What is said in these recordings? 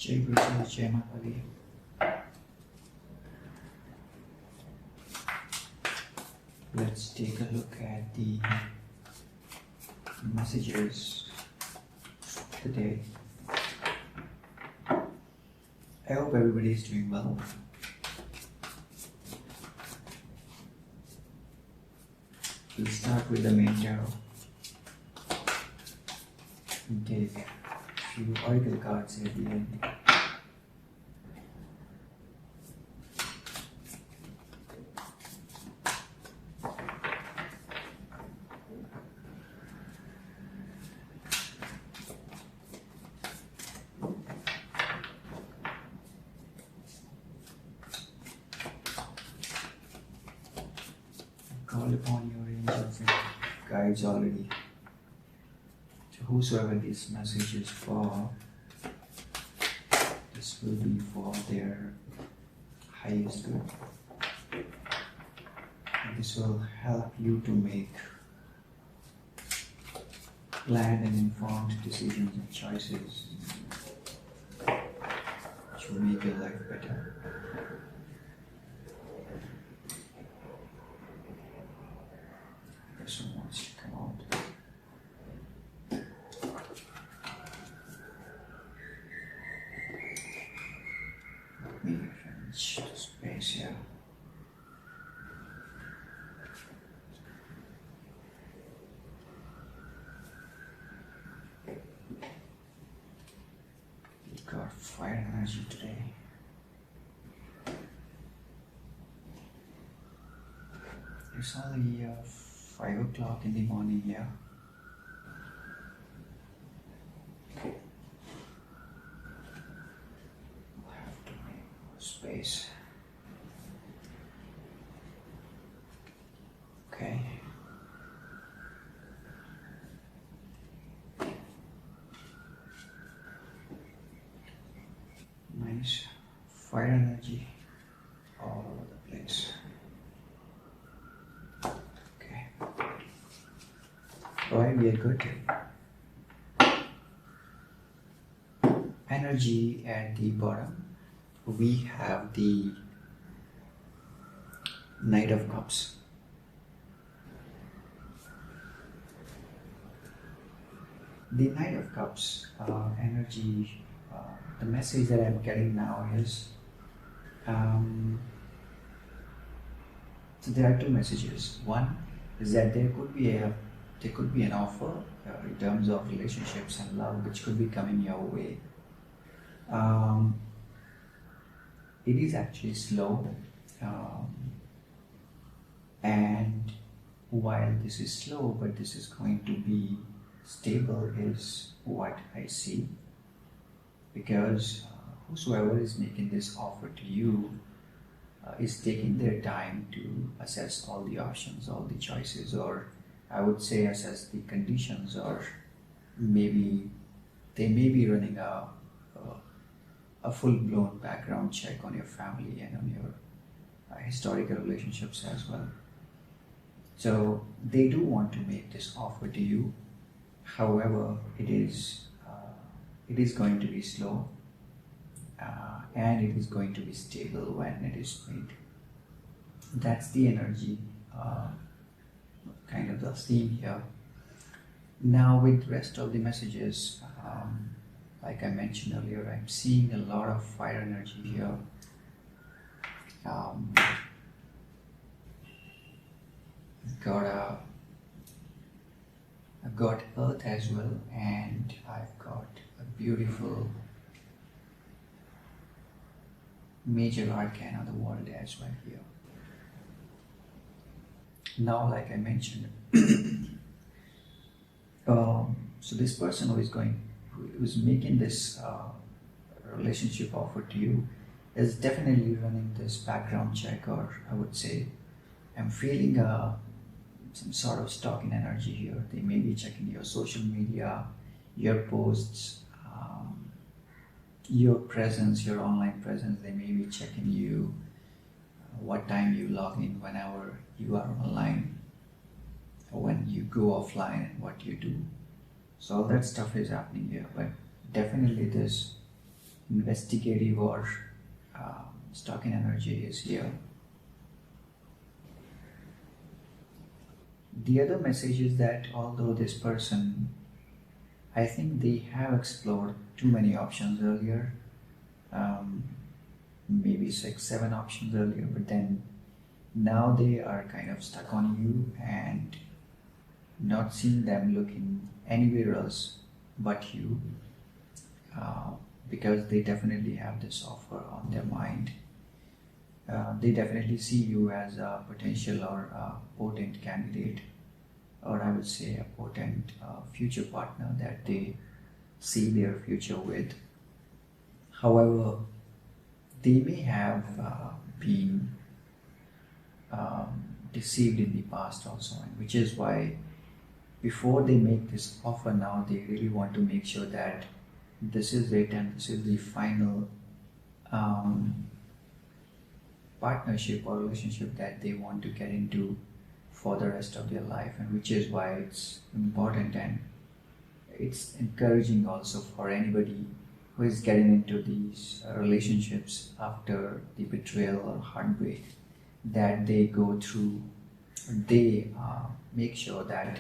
Jai Guru, Jai Mahakali. Let's take a look at the messages today. I hope everybody is doing well. We'll start with the main tarot and take a few oracle cards at the end. Call upon your angels and guides already. So whosoever this message is for, this will be for their highest good. And this will help you to make planned and informed decisions and choices which will make your life better. Person wants to come out. Let me arrange the space here. We've got fire energy today. It's only 5 o'clock in the morning here. We'll have to make more space. Okay. Nice fire energy all over the place. Alright, we are good. Energy at the bottom. We have the Knight of Cups. The Knight of Cups energy, the message that I'm getting now is, so there are two messages. One is that there could be an offer in terms of relationships and love which could be coming your way. It is actually slow, and while this is slow but this is going to be stable is what I see, because whosoever is making this offer to you is taking their time to assess all the options, all the choices, or I would say assess the conditions, or maybe they may be running a full-blown background check on your family and on your historical relationships as well. So they do want to make this offer to you. However, it is going to be slow, and it is going to be stable when it is made. That's the energy. Kind of the theme here. Now with the rest of the messages, like I mentioned earlier, I'm seeing a lot of fire energy here. I've got earth as well, and I've got a beautiful major arcana of the world as well here. Now, like I mentioned, so this person who's making this relationship offer to you is definitely running this background check, or I would say I'm feeling some sort of stalking energy here. They may be checking your social media, your posts, your presence, your online presence. They may be checking you, what time you log in, whenever you are online, or when you go offline, and what you do. So all that stuff is happening here. But definitely this investigative or stalking energy is here. The other message is that although this person, I think they have explored too many options earlier, maybe 6-7 options earlier, but then now they are kind of stuck on you and not seeing them looking anywhere else but you, because they definitely have this offer on their mind. They definitely see you as a potential or a potent candidate, or I would say a potent future partner that they see their future with. However, they may have been deceived in the past also, and which is why before they make this offer now, they really want to make sure that this is it and this is the final partnership or relationship that they want to get into for the rest of their life, and which is why it's important and it's encouraging also for anybody who is getting into these relationships after the betrayal or heartbreak, that they go through, they make sure that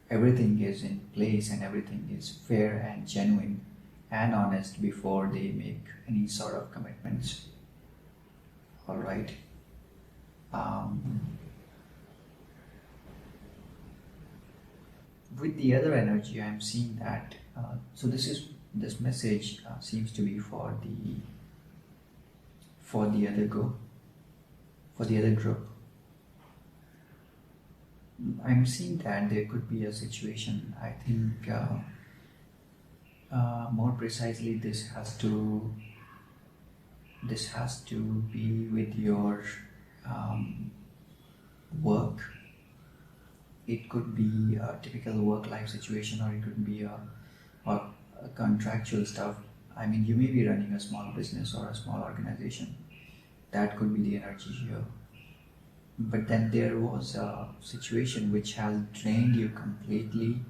everything is in place and everything is fair and genuine and honest before they make any sort of commitments. All right. With the other energy, I'm seeing that. So this message seems to be for the other group. I'm seeing that there could be a situation. I think more precisely, this has to be with your work. It could be a typical work-life situation, or it could be a contractual stuff. I mean, you may be running a small business or a small organization. That could be the energy here. But then there was a situation which has drained you completely,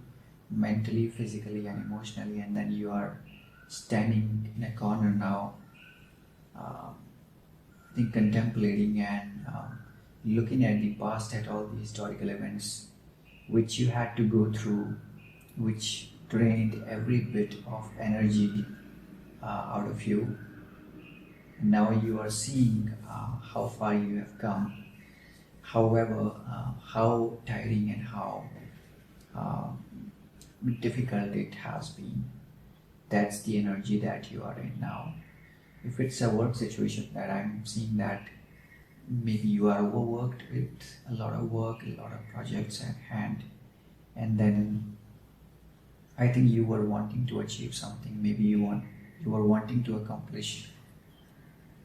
mentally, physically, and emotionally, and then you are standing in a corner now, I think contemplating and looking at the past, at all the historical events which you had to go through, which drained every bit of energy out of you. Now you are seeing how far you have come. However, how tiring and how difficult it has been. That's the energy that you are in now. If it's a work situation, that I'm seeing that maybe you are overworked with a lot of work, a lot of projects at hand, and then I think you were wanting to achieve something. Maybe you were wanting to accomplish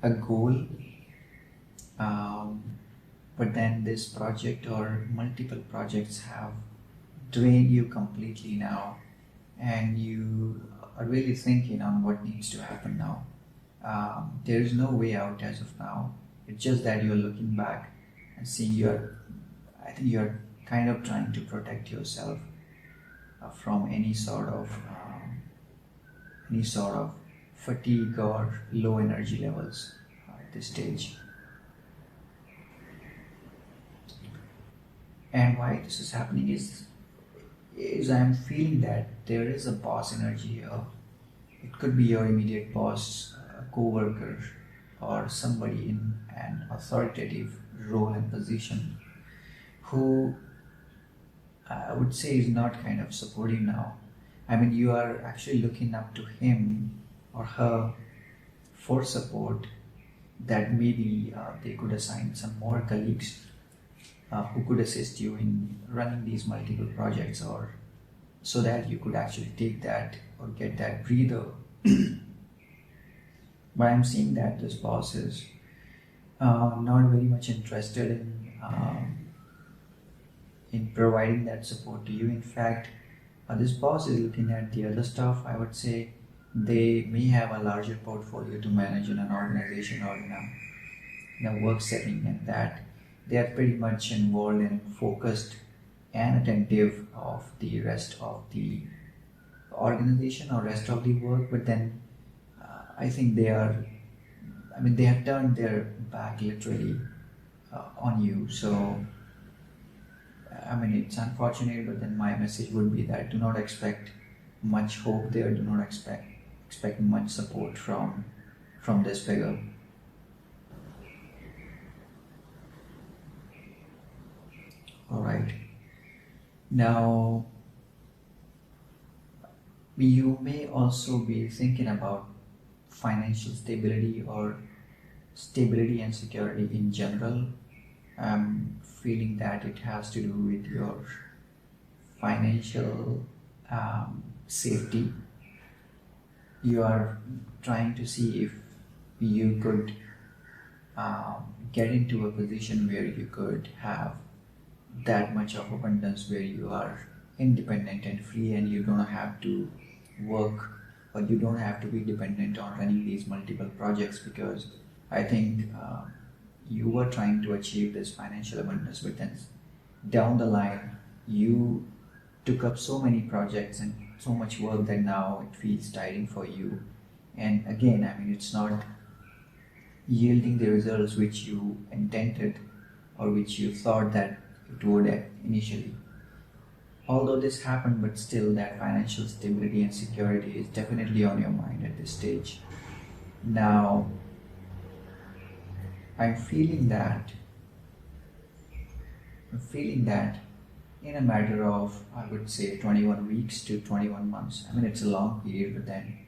a goal, but then this project or multiple projects have drained you completely now, and you are really thinking on what needs to happen now. There is no way out as of now. It's just that you're looking back and seeing I think you're kind of trying to protect yourself from any sort of fatigue or low energy levels at this stage. And why this is happening is I'm feeling that there is a boss energy here. It could be your immediate boss, a co-worker, or somebody in an authoritative role and position who I would say is not kind of supporting now. I mean, you are actually looking up to him or her for support, that maybe they could assign some more colleagues who could assist you in running these multiple projects, or so that you could actually take that or get that breather. But I'm seeing that this boss is not very much interested in providing that support to you. In fact, this boss is looking at the other stuff. I would say they may have a larger portfolio to manage in an organization or in a work setting, and that they are pretty much involved and focused and attentive of the rest of organization or rest of the work, but then I think they have turned their back literally on you. So it's unfortunate, but then my message would be that do not expect much hope there. Do not expect much support from this figure. All right. Now, you may also be thinking about financial stability or stability and security in general. I'm feeling that it has to do with your financial safety. You are trying to see if you could get into a position where you could have that much of abundance, where you are independent and free, and you don't have to work, or you don't have to be dependent on running these multiple projects, because I think you were trying to achieve this financial abundance, but then down the line you took up so many projects and so much work that now it feels tiring for you. And again, it's not yielding the results which you intended or which you thought that it would initially. Although this happened, but still that financial stability and security is definitely on your mind at this stage. Now, I'm feeling that in a matter of, I would say, 21 weeks to 21 months. It's a long period, but then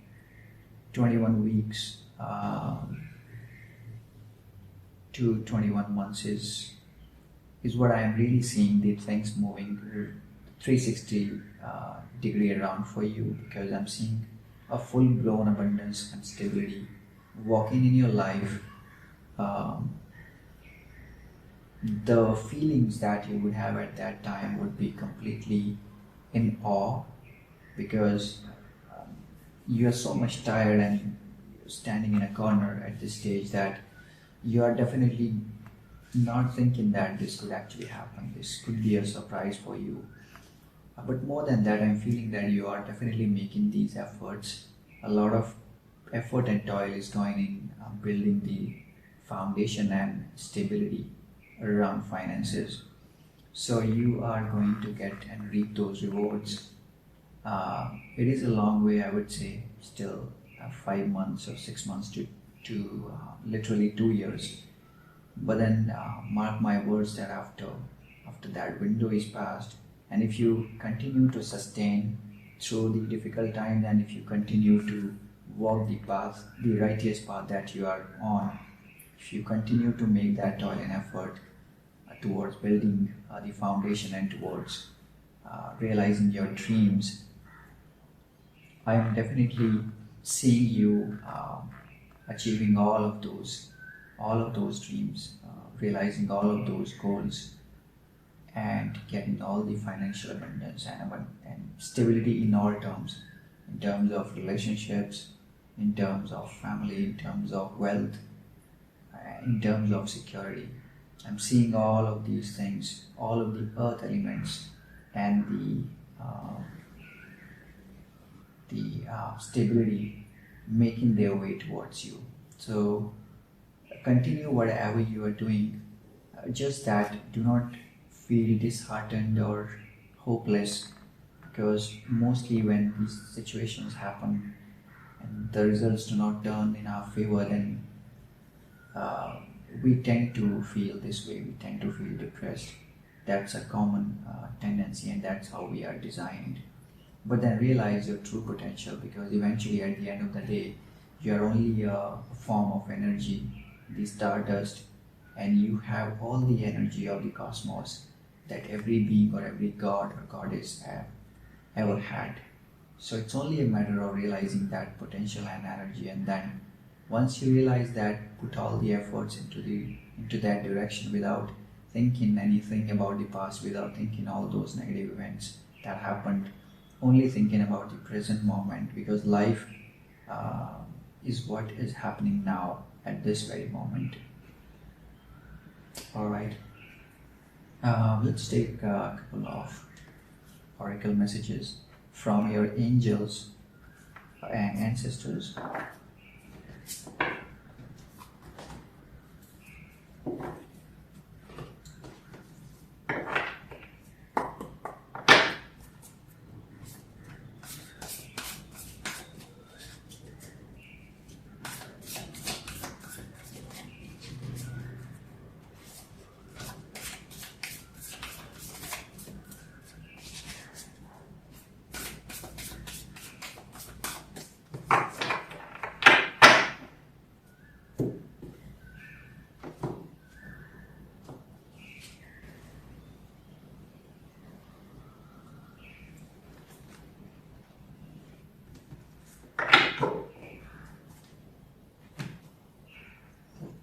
21 weeks to 21 months is what I am really seeing the things moving 360 degree around for you, because I'm seeing a full-blown abundance and stability walking in your life. The feelings that you would have at that time would be completely in awe, because you are so much tired and standing in a corner at this stage that you are definitely not thinking that this could actually happen. This could be a surprise for you. But more than that, I'm feeling that you are definitely making these efforts. A lot of effort and toil is going in building the foundation and stability around finances. So you are going to get and reap those rewards. It is a long way, I would say, still 5 months or 6 months to literally 2 years. But then mark my words that after that window is passed, and if you continue to sustain through the difficult times, and if you continue to walk the path, the righteous path that you are on, if you continue to make that toil and effort towards building the foundation and towards realizing your dreams, I am definitely seeing you achieving all of those dreams, realizing all of those goals, and getting all the financial abundance and stability in all terms, in terms of relationships, in terms of family, in terms of wealth, in terms of security. I'm seeing all of these things, all of the earth elements and the stability making their way towards you. So continue whatever you are doing, just that do not feel disheartened or hopeless, because mostly when these situations happen and the results do not turn in our favor, then we tend to feel this way, we tend to feel depressed. That's a common tendency, and that's how we are designed. But then realize your true potential, because eventually at the end of the day, you are only a form of energy, the stardust, and you have all the energy of the cosmos that every being or every god or goddess have ever had. So it's only a matter of realizing that potential and energy, and then once you realize that, put all the efforts into that direction without thinking anything about the past, without thinking all those negative events that happened, only thinking about the present moment, because life is what is happening now at this very moment. Alright, let's take a couple of oracle messages from your angels and ancestors.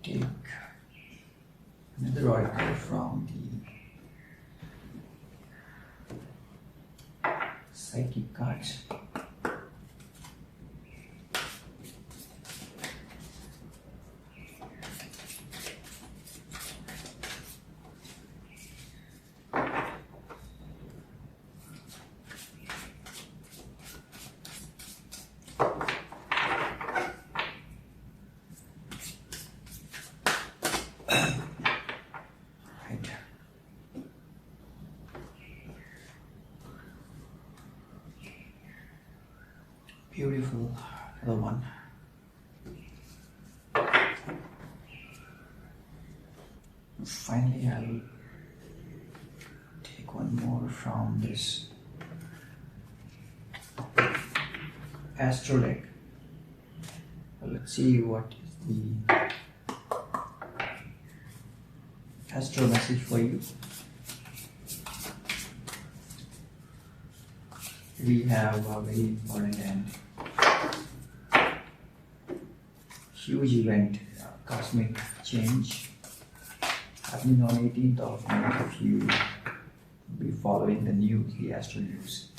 Take another oracle from the psychic cards. Beautiful little one. Finally, I'll take one more from this Astrology. Let's see what is the astro message for you. We have a very important and huge event, cosmic change, happening on 18th of May. If you be following the news, the astro news,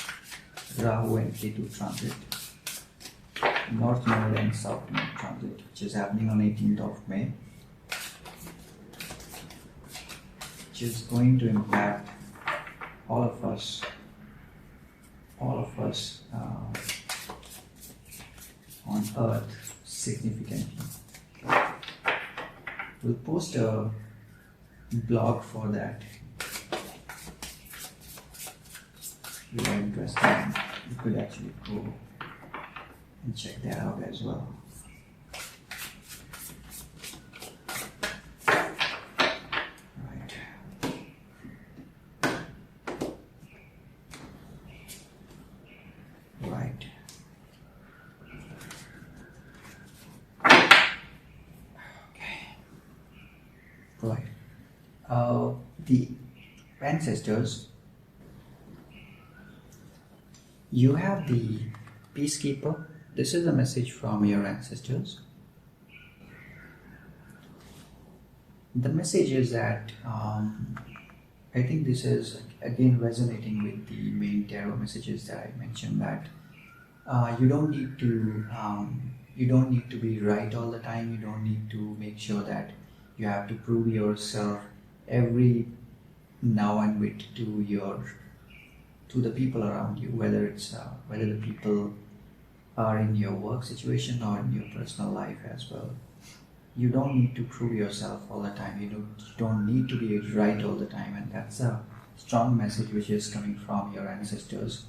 Rahu and Ketu transit, North Node and South Node transit, which is happening on 18th of May, which is going to impact all of us on Earth significantly. We'll post a blog for that. If you are interested, you could actually go and check that out as well. The ancestors, you have the peacekeeper. This is a message from your ancestors. The message is that I think this is again resonating with the main tarot messages that I mentioned, that you don't need to be right all the time. You don't need to make sure that you have to prove yourself every now and with to the people around you, whether the people are in your work situation or in your personal life as well. You don't need to prove yourself all the time. You don't need to be right all the time, and that's a strong message which is coming from your ancestors.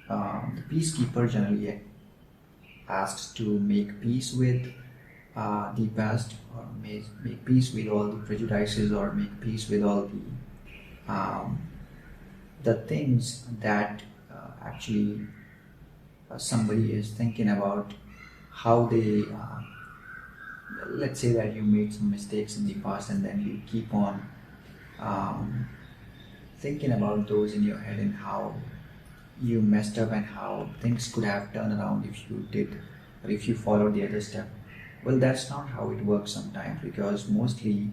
The peacekeeper generally asks to make peace with the past, or make peace with all the prejudices, or make peace with all the things that actually somebody is thinking about, how they let's say that you made some mistakes in the past, and then you keep on thinking about those in your head and how you messed up and how things could have turned around if you did, or if you followed the other step. Well, that's not how it works sometimes, because mostly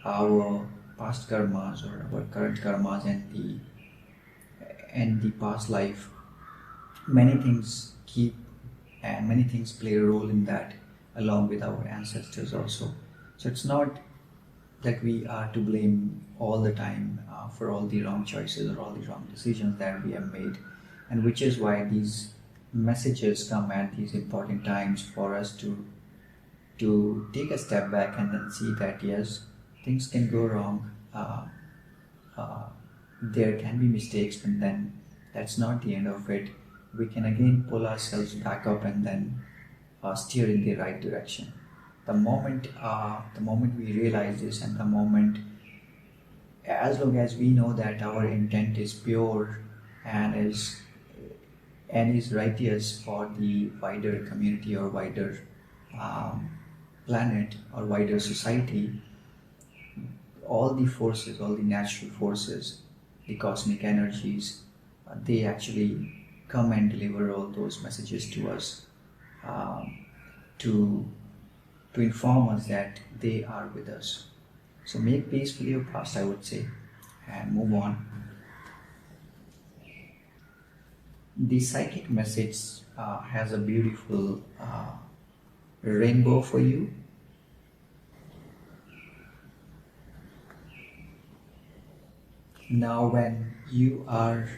our past karmas or our current karmas and the past life, many things play a role in that, along with our ancestors also. So it's not that we are to blame all the time for all the wrong choices or all the wrong decisions that we have made. and which is why these messages come at these important times for us to take a step back and then see that yes, things can go wrong, there can be mistakes, but then that's not the end of it. We can again pull ourselves back up and then steer in the right direction. The moment we realize this, and the moment, as long as we know that our intent is pure and is righteous for the wider community or wider planet or wider society, all the forces, all the natural forces, the cosmic energies, they actually come and deliver all those messages to us, to inform us that they are with us. So make peace with your past, I would say, and move on. The psychic message has a beautiful rainbow for you. Now when you are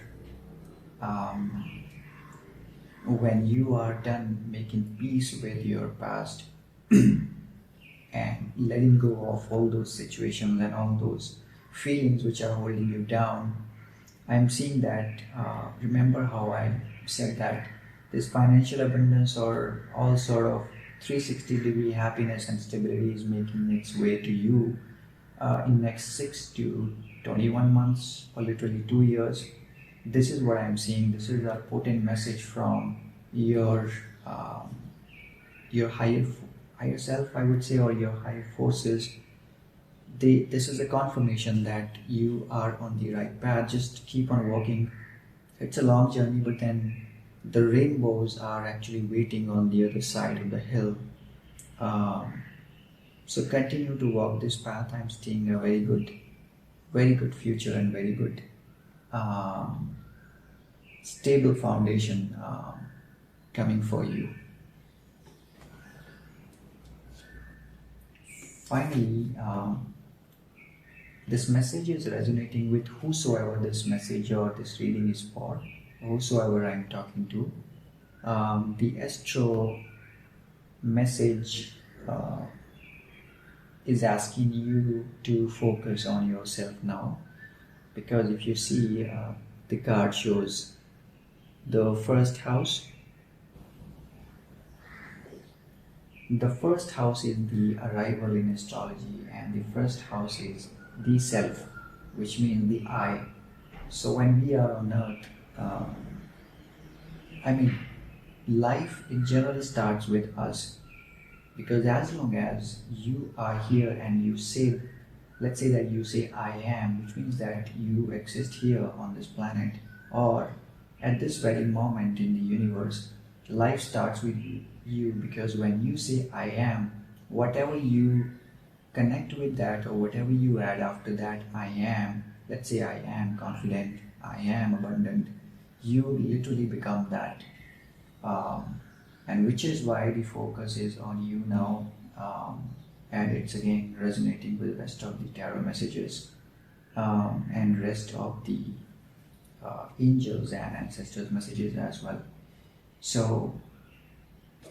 done making peace with your past and letting go of all those situations and all those feelings which are holding you down, I'm seeing that, remember how I said that this financial abundance or all sort of 360-degree happiness and stability is making its way to you in next 6 to 21 months or literally 2 years. This is what I'm seeing. This is a potent message from your higher self, I would say, or your higher forces. This is a confirmation that you are on the right path. Just keep on walking. It's a long journey, but then the rainbows are actually waiting on the other side of the hill. So continue to walk this path. I'm seeing a very good future and very good stable foundation coming for you. Finally, this message is resonating with whosoever this message or this reading is for, whosoever I'm talking to. The astro message is asking you to focus on yourself now, because if you see, the card shows the first house. The first house is the arrival in astrology, and the first house is the self, which means the I. So when we are on earth, life in general starts with us, because as long as you are here and you say, let's say that you say I am, which means that you exist here on this planet or at this very moment in the universe, life starts with you, because when you say I am, whatever you connect with that or whatever you add after that I am, let's say I am confident, I am abundant, you literally become that. And which is why the focus is on you now, and it's again resonating with the rest of the tarot messages and rest of the angels and ancestors messages as well. So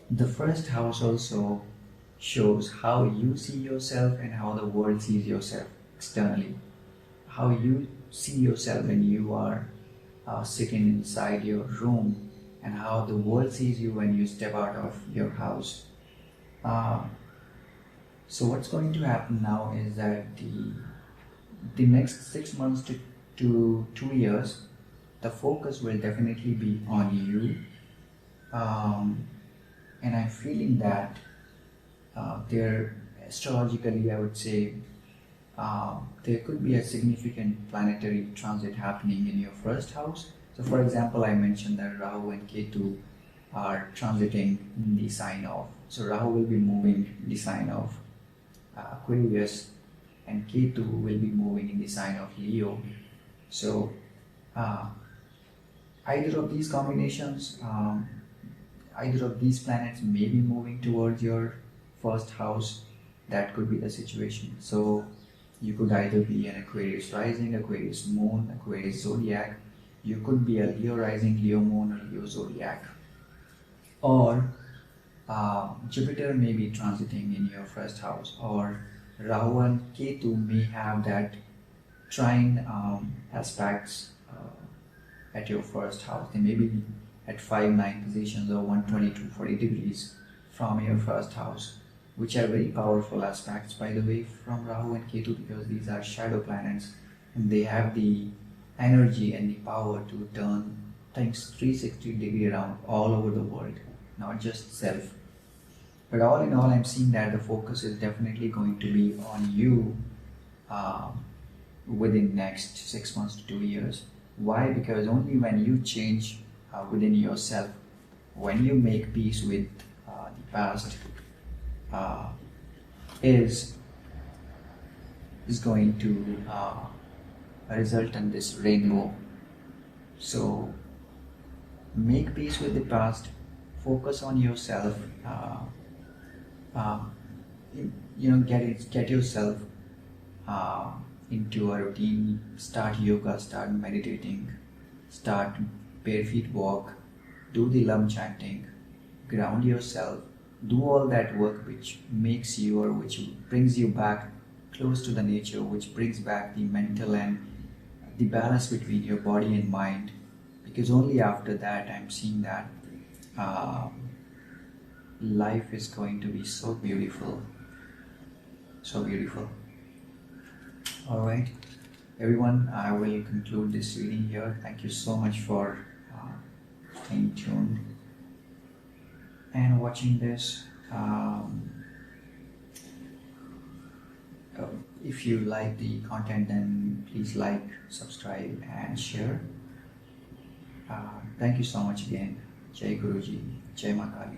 the first house also shows how you see yourself and how the world sees yourself externally. How you see yourself when you are sitting inside your room, and how the world sees you when you step out of your house. So what's going to happen now is that the next 6 months to 2 years, the focus will definitely be on you. And I'm feeling that there, astrologically, I would say, there could be a significant planetary transit happening in your first house. So for example, I mentioned that Rahu and Ketu are transiting in the sign of, so Rahu will be moving in the sign of Aquarius, and Ketu will be moving in the sign of Leo. So either of these combinations, either of these planets may be moving towards your first house. That could be the situation. So you could either be an Aquarius rising, Aquarius moon, Aquarius zodiac, You could be a Leo rising, Leo moon, or Leo zodiac. Or Jupiter may be transiting in your first house, or Rahu and Ketu may have that trine aspects at your first house. They may be at 5-9 positions or 120 to 40 degrees from your first house, which are very powerful aspects, by the way, from Rahu and Ketu, because these are shadow planets and they have the energy and the power to turn things 360 degree around all over the world, not just self. But all in all, I'm seeing that the focus is definitely going to be on you within next 6 months to 2 years. Why? Because only when you change within yourself, when you make peace with the past, is going to result in this rainbow. So make peace with the past, focus on yourself, get yourself into a routine. Start yoga, start meditating, start bare feet walk, do the Lam chanting, ground yourself, do all that work which makes you, or which brings you back close to the nature, which brings back the mental and the balance between your body and mind. Because only after that I'm seeing that life is going to be so beautiful. So beautiful. Alright, everyone, I will conclude this reading here. Thank you so much for staying tuned and watching this. If you like the content, then please like, subscribe and share. Thank you so much again. Jai Guruji, Jai Mahakali.